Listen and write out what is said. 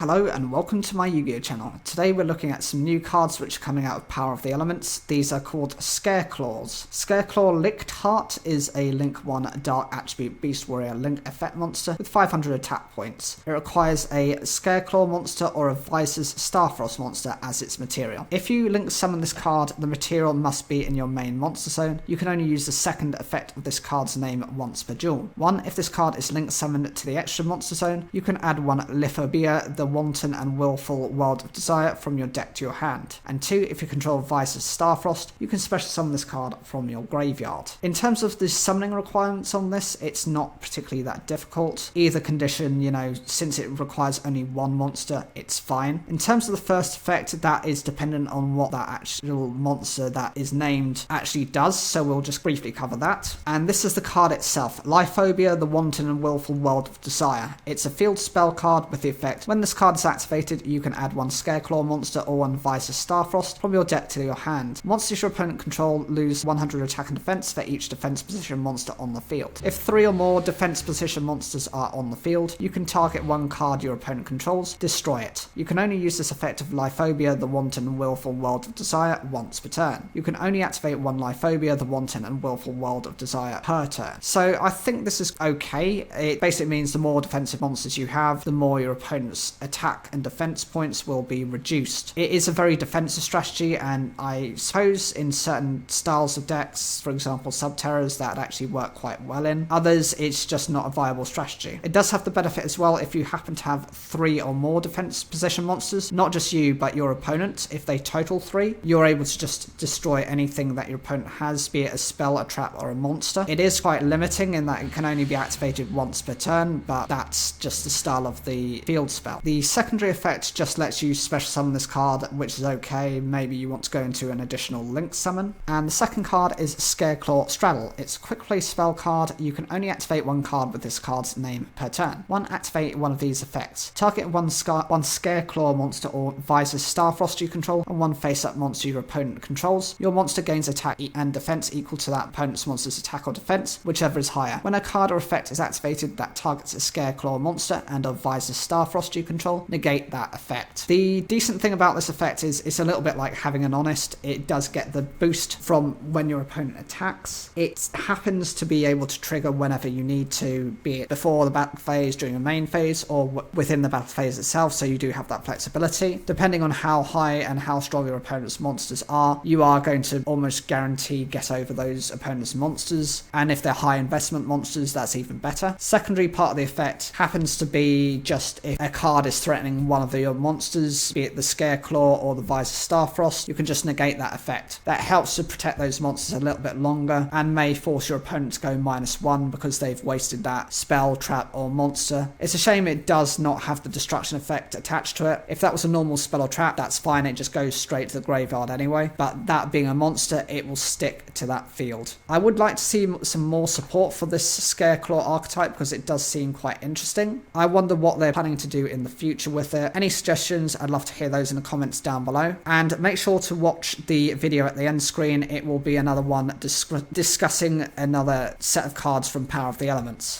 Hello and welcome to my Yu-Gi-Oh channel. Today we're looking at some new cards which are coming out of Power of the Elements. These are called Scareclaws. Scareclaw Linked Heart is a Link 1 Dark Attribute Beast Warrior Link effect monster with 500 attack points. It requires a Scareclaw monster or a Vice's Starfrost monster as its material. If you link summon this card, the material must be in your main monster zone. You can only use the second effect of this card's name once per duel. 1. If this card is link summoned to the extra monster zone, you can add 1 Lithophobia, the Wanton and Willful World of Desire from your deck to your hand. And 2, if you control Vice's Starfrost, you can special summon this card from your graveyard. In terms of the summoning requirements on this, it's not particularly that difficult. Either condition, since it requires only 1 monster, it's fine. In terms of the first effect, that is dependent on what that actual monster that is named actually does, so we'll just briefly cover that. And this is the card itself, Lithophobia, the Wanton and Willful World of Desire. It's a field spell card with the effect, when this card is activated, you can add 1 Scareclaw monster or 1 Vice's Starfrost from your deck to your hand. Monsters your opponent control lose 100 attack and defense for each defense position monster on the field. If 3 or more defense position monsters are on the field, you can target 1 card your opponent controls, destroy it. You can only use this effect of Lithophobia, the Wanton and Willful World of Desire once per turn. You can only activate 1 Lithophobia, the Wanton and Willful World of Desire per turn. So I think this is okay. It basically means the more defensive monsters you have, the more your opponent's attack and defense points will be reduced. It is a very defensive strategy, and I suppose in certain styles of decks, for example Subterrors, that actually work quite well in. Others, it's just not a viable strategy. It does have the benefit as well if you happen to have 3 or more defense position monsters, not just you but your opponent. If they total 3, you're able to just destroy anything that your opponent has, be it a spell, a trap or a monster. It is quite limiting in that it can only be activated once per turn, but that's just the style of the field spell. The secondary effect just lets you special summon this card, which is okay. Maybe you want to go into an additional link summon. And the second card is Scareclaw Straddle. It's a quick play spell card. You can only activate 1 card with this card's name per turn. 1. Activate one of these effects. Target 1 Scareclaw monster or Vice's Starfrost you control, and 1 face-up monster your opponent controls. Your monster gains attack and defense equal to that opponent's monster's attack or defense, whichever is higher. When a card or effect is activated that targets a Scareclaw monster and a Vice's Starfrost you control, negate that effect. The decent thing about this effect is it's a little bit like having an honest. It does get the boost from when your opponent attacks. It happens to be able to trigger whenever you need to, be it before the battle phase, during the main phase, or within the battle phase itself, so you do have that flexibility. Depending on how high and how strong your opponent's monsters are, you are going to almost guarantee get over those opponent's monsters, and if they're high investment monsters, that's even better. Secondary part of the effect happens to be just if a card is threatening one of your monsters, be it the Scareclaw or the Vice's Starfrost, you can just negate that effect. That helps to protect those monsters a little bit longer and may force your opponent to go -1 because they've wasted that spell, trap or monster. It's a shame it does not have the destruction effect attached to it. If that was a normal spell or trap, that's fine, it just goes straight to the graveyard anyway, but that being a monster, it will stick to that field. I would like to see some more support for this Scareclaw archetype because it does seem quite interesting. I wonder what they're planning to do in the future with it. Any suggestions, I'd love to hear those in the comments down below. And make sure to watch the video at the end screen. It will be another one discussing another set of cards from Power of the Elements.